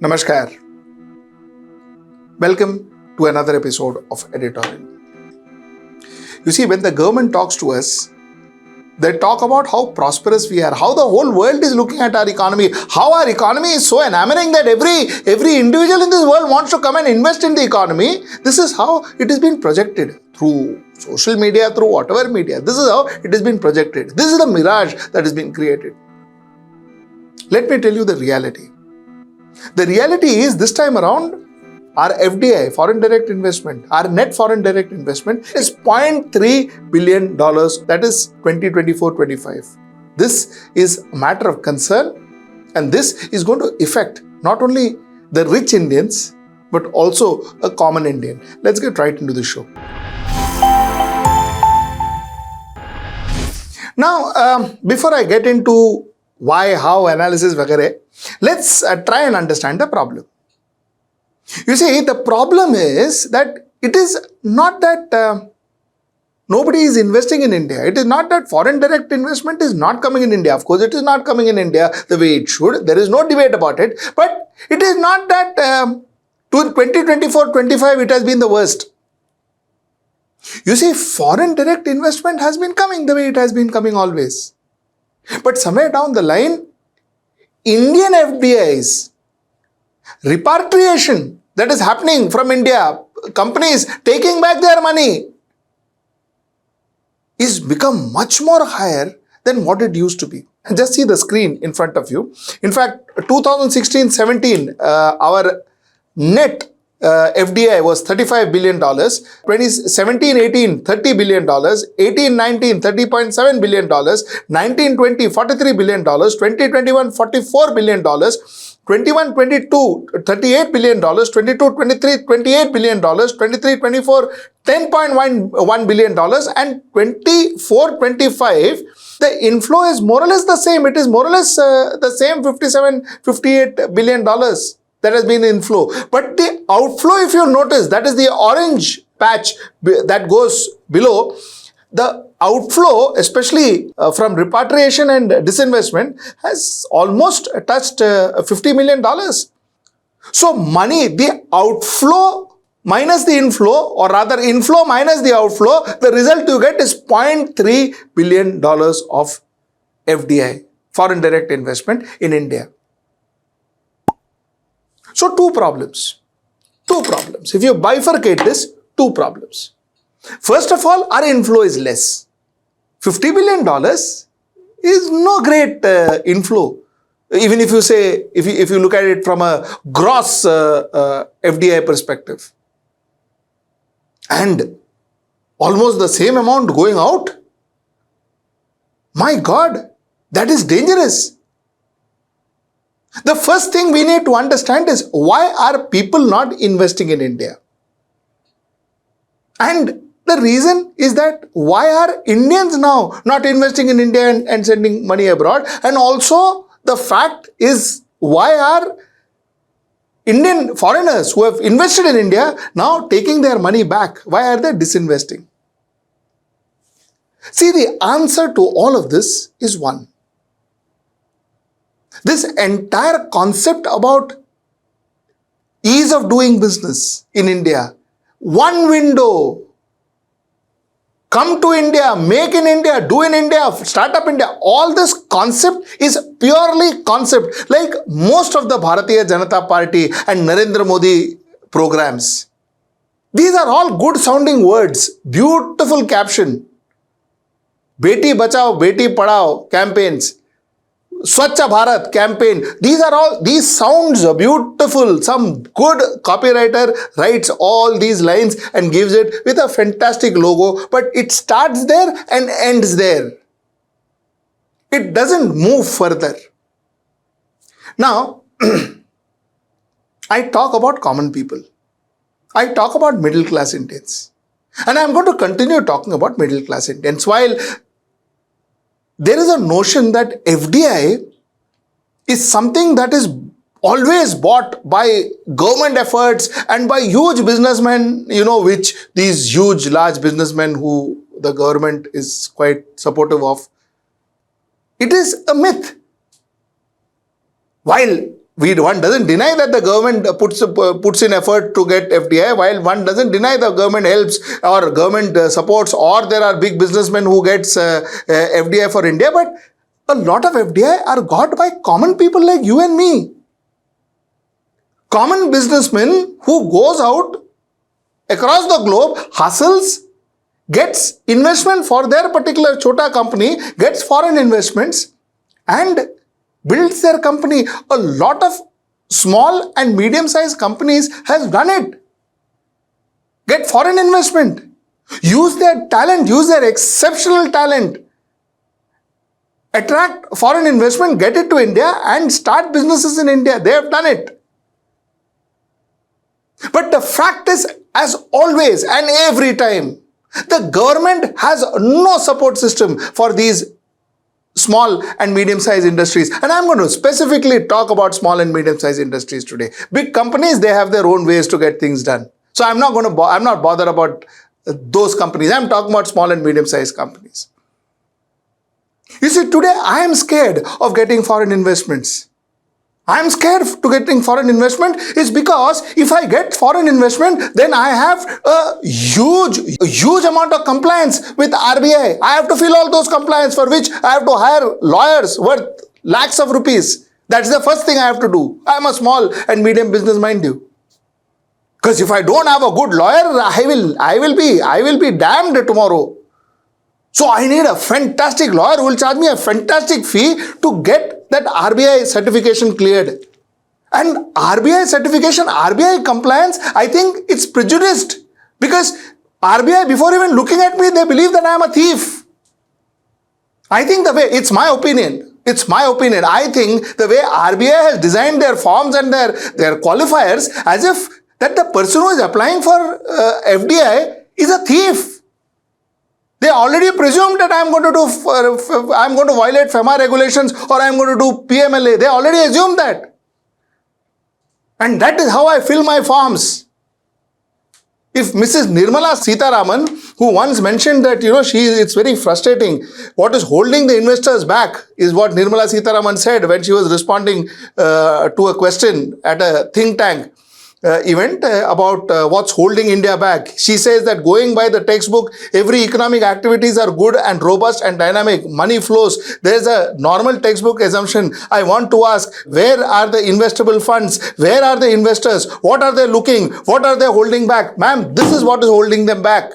Namaskar. Welcome to another episode of Editorial. You see, when the government talks to us, they talk about how prosperous we are, how the whole world is looking at our economy, how our economy is so enamoring that every individual in this world wants to come and invest in the economy. This is how it has been projected through social media, through whatever media. This is how it has been projected. This is the mirage that has been created. Let me tell you the reality. The reality is, this time around, our FDI, foreign direct investment, our net foreign direct investment is $0.3 billion. That is 2024-25. This is a matter of concern, and this is going to affect not only the rich Indians, but also a common Indian. Let's get right into the show. Now, before I get into why, how, analysis, vagare, let's try and understand the problem. You see, the problem is that it is not that nobody is investing in India. It is not that foreign direct investment is not coming in India. Of course, it is not coming in India the way it should. There is no debate about it. But it is not that to 2024-25 it has been the worst. You see, foreign direct investment has been coming the way it has been coming always. But somewhere down the line, Indian FDIs, repatriation that is happening from India, companies taking back their money, is become much more higher than what it used to be. And just see the screen in front of you. In fact, 2016-17, our net FDI was $35 billion, 2017-18, $30 billion, 18-19, $30.7 billion, 19-20, $43 billion, 2021, $44 billion, 21-22, $38 billion, 22-23, $28 billion, 23-24, $10.1 billion, and 24-25, the inflow is more or less the same. It is more or less the same $58 billion. That has been the inflow. But the outflow, if you notice, that is the orange patch that goes below. The outflow, especially from repatriation and disinvestment, has almost touched $50 million. So money, the outflow minus the inflow, or rather inflow minus the outflow, the result you get is $0.3 billion of FDI, foreign direct investment in India. So two problems. If you bifurcate this, two problems. First of all, our inflow is less. $50 billion is no great inflow. Even if you say, if you look at it from a gross FDI perspective. And almost the same amount going out. My God, that is dangerous. The first thing we need to understand is, why are people not investing in India? And the reason is that, why are Indians now not investing in India and sending money abroad? And also the fact is, why are Indian foreigners who have invested in India now taking their money back? Why are they disinvesting? See, the answer to all of this is one. This entire concept about ease of doing business in India, one window, come to India, make in India, do in India, start up India, all this concept is purely concept, like most of the Bharatiya Janata Party and Narendra Modi programs. These are all good sounding words, beautiful caption. Beti Bachao, Beti Padhao campaigns. Swachha Bharat campaign. These sounds are beautiful. Some good copywriter writes all these lines and gives it with a fantastic logo, but it starts there and ends there. It doesn't move further. Now, I talk about common people. I talk about middle class Indians. And I'm going to continue talking about middle class Indians. While there is a notion that FDI is something that is always bought by government efforts and by huge businessmen, which these huge, large businessmen who the government is quite supportive of. It is a myth. While one doesn't deny that the government puts in effort to get FDI, while one doesn't deny the government helps or government supports, or there are big businessmen who gets FDI for India. But a lot of FDI are got by common people like you and me. Common businessman who goes out across the globe, hustles, gets investment for their particular chota company, gets foreign investments and builds their company. A lot of small and medium-sized companies has done it. Get foreign investment. Use their talent, use their exceptional talent. Attract foreign investment, get it to India and start businesses in India. They have done it. But the fact is, as always and every time, the government has no support system for these small and medium-sized industries. And I'm going to specifically talk about small and medium-sized industries today. Big companies, they have their own ways to get things done. So I'm not bothered about those companies. I'm talking about small and medium-sized companies. You see, today I am scared of getting foreign investments. I'm scared to getting foreign investment is because if I get foreign investment, then I have a huge amount of compliance with RBI. I have to fill all those compliance, for which I have to hire lawyers worth lakhs of rupees. That's the first thing I have to do. I'm a small and medium business, mind you. Because if I don't have a good lawyer, I will be damned tomorrow. So I need a fantastic lawyer who will charge me a fantastic fee to get that RBI certification cleared. And RBI certification, RBI compliance, I think it's prejudiced. Because RBI, before even looking at me, they believe that I am a thief. I think it's my opinion. I think the way RBI has designed their forms and their qualifiers as if that the person who is applying for FDI is a thief. They already presumed that I'm going to violate FEMA regulations or I'm going to do PMLA. They already assumed that. And that is how I fill my forms. If Mrs. Nirmala Sitharaman, who once mentioned that, it's very frustrating. What is holding the investors back is what Nirmala Sitharaman said when she was responding to a question at a think tank event about what's holding India back. She says that going by the textbook, every economic activities are good and robust and dynamic. Money flows. There's a normal textbook assumption. I want to ask, where are the investable funds? Where are the investors? What are they looking? What are they holding back? Ma'am, this is what is holding them back.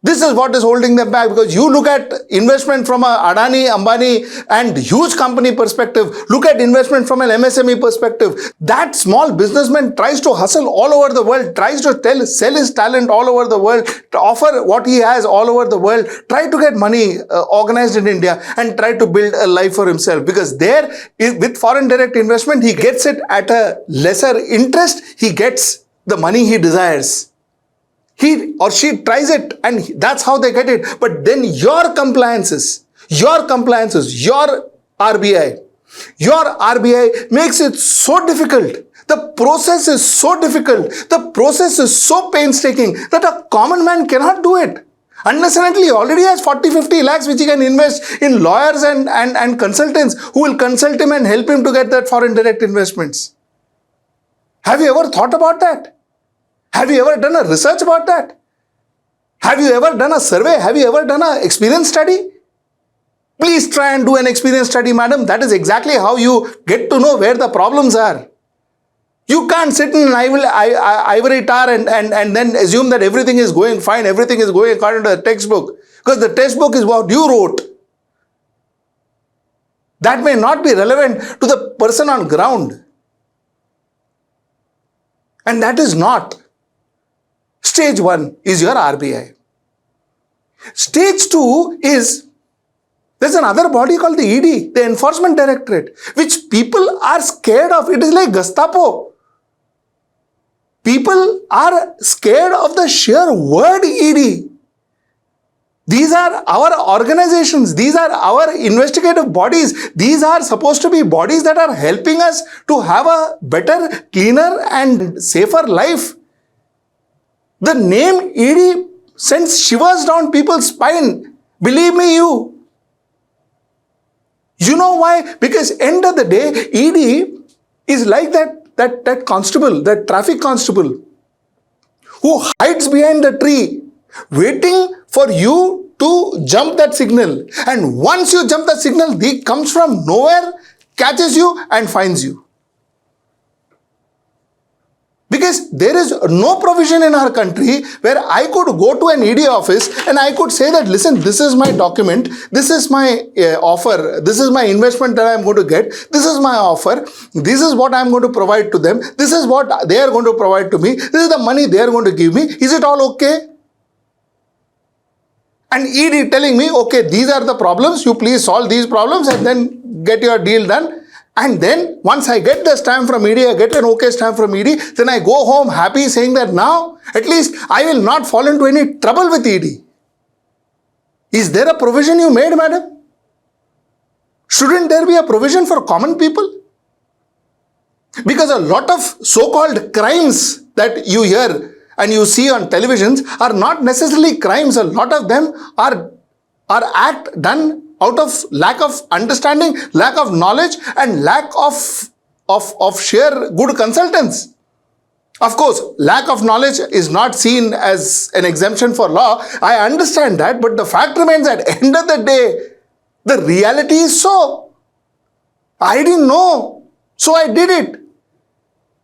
This is what is holding them back, because you look at investment from a Adani, Ambani and huge company perspective. Look at investment from an MSME perspective. That small businessman tries to hustle all over the world, tries to sell his talent all over the world, to offer what he has all over the world, try to get money organized in India and try to build a life for himself. Because there, with foreign direct investment, he gets it at a lesser interest. He gets the money he desires. He or she tries it and that's how they get it. But then your compliances, your RBI makes it so difficult. The process is so difficult. The process is so painstaking that a common man cannot do it. Unless and until he already has 40-50 lakhs which he can invest in lawyers and consultants who will consult him and help him to get that foreign direct investments. Have you ever thought about that? Have you ever done a research about that? Have you ever done a survey? Have you ever done an experience study? Please try and do an experience study, madam. That is exactly how you get to know where the problems are. You can't sit in an ivory tower and then assume that everything is going fine, everything is going according to the textbook. Because the textbook is what you wrote. That may not be relevant to the person on ground. And that is not. Stage 1 is your RBI. Stage 2 is, there's another body called the ED, the Enforcement Directorate, which people are scared of. It is like Gestapo. People are scared of the sheer word ED. These are our organizations. These are our investigative bodies. These are supposed to be bodies that are helping us to have a better, cleaner and safer life. The name ED sends shivers down people's spine. Believe me, You know why? Because end of the day, ED is like that constable, that traffic constable, who hides behind the tree, waiting for you to jump that signal. And once you jump that signal, he comes from nowhere, catches you and finds you. Because there is no provision in our country where I could go to an ED office and I could say that, listen, this is my document, this is my offer, this is my investment that I am going to get, this is my offer, this is what I am going to provide to them, this is what they are going to provide to me, this is the money they are going to give me, is it all okay? And ED telling me, okay, these are the problems, you please solve these problems and then get your deal done. And then once I get the stamp from ED, I get an okay stamp from ED, then I go home happy saying that now at least I will not fall into any trouble with ED. Is there a provision you made, madam? Shouldn't there be a provision for common people? Because a lot of so-called crimes that you hear and you see on televisions are not necessarily crimes. A lot of them are act done out of lack of understanding, lack of knowledge, and lack of sheer good consultants. Of course, lack of knowledge is not seen as an exemption for law. I understand that, but the fact remains, at the end of the day, the reality is so. I didn't know, so I did it.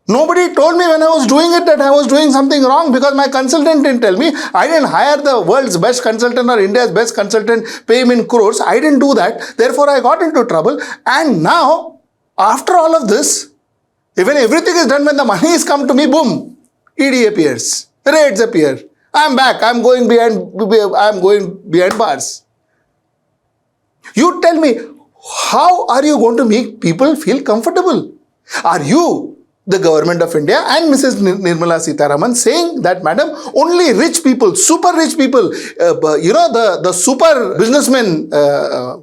Nobody told me when I was doing it that I was doing something wrong, because my consultant didn't tell me. I didn't hire the world's best consultant or India's best consultant, pay him in crores. I didn't do that. Therefore, I got into trouble. And now, after all of this, even everything is done, when the money is come to me, boom, ED appears, raids appear. I'm back. I'm going behind bars. You tell me, how are you going to make people feel comfortable? Are you, the government of India and Mrs. Nirmala Sitharaman, saying that, madam, only rich people, super rich people, the super businessmen,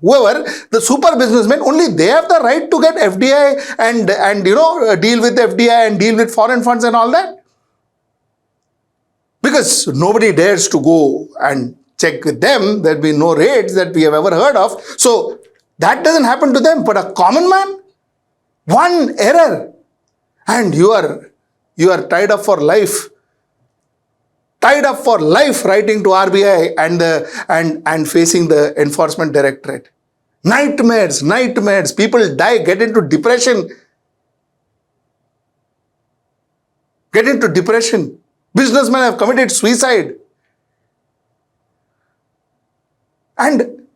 whoever, the super businessmen, only they have the right to get FDI and deal with FDI and deal with foreign funds and all that? Because nobody dares to go and check with them. There'll be no raids that we have ever heard of. So that doesn't happen to them. But a common man, one error, and you are tied up for life. Tied up for life, writing to RBI and facing the enforcement directorate. Nightmares. People die, get into depression. Businessmen have committed suicide. And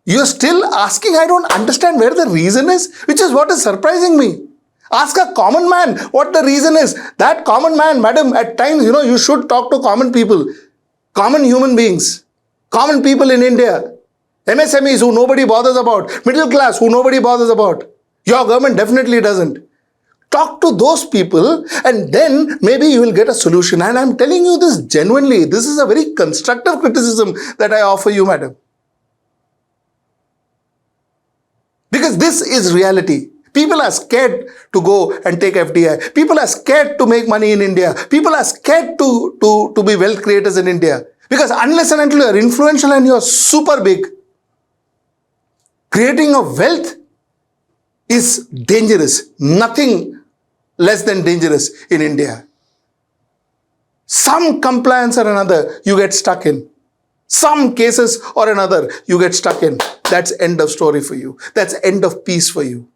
you're still asking, I don't understand where the reason is, which is what is surprising me. Ask a common man what the reason is. That common man, madam, at times, you should talk to common people, common human beings, common people in India, MSMEs who nobody bothers about, middle class who nobody bothers about. Your government definitely doesn't. Talk to those people and then maybe you will get a solution. And I'm telling you this genuinely. This is a very constructive criticism that I offer you, madam. Because this is reality. People are scared to go and take FDI. People are scared to make money in India. People are scared to be wealth creators in India. Because unless and until you are influential and you are super big, creating a wealth is dangerous. Nothing less than dangerous in India. Some compliance or another you get stuck in. Some cases or another you get stuck in. That's end of story for you. That's end of peace for you.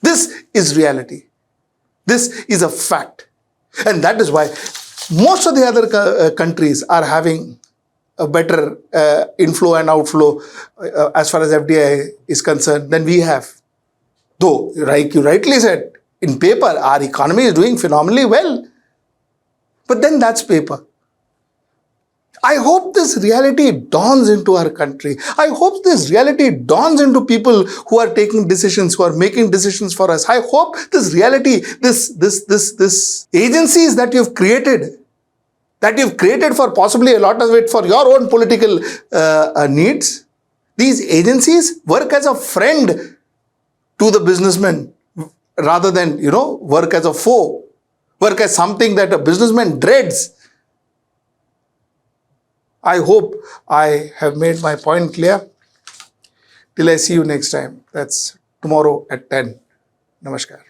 This is reality. This is a fact. And that is why most of the other countries are having a better inflow and outflow as far as FDI is concerned than we have. Though, like you rightly said, in paper, our economy is doing phenomenally well. But then that's paper. I hope this reality dawns into our country. I hope this reality dawns into people who are taking decisions, who are making decisions for us. I hope this reality, this agencies that you've created for possibly a lot of it for your own political needs, these agencies work as a friend to the businessman rather than, work as a foe, work as something that a businessman dreads. I hope I have made my point clear. Till I see you next time. That's tomorrow at 10. नमस्कार.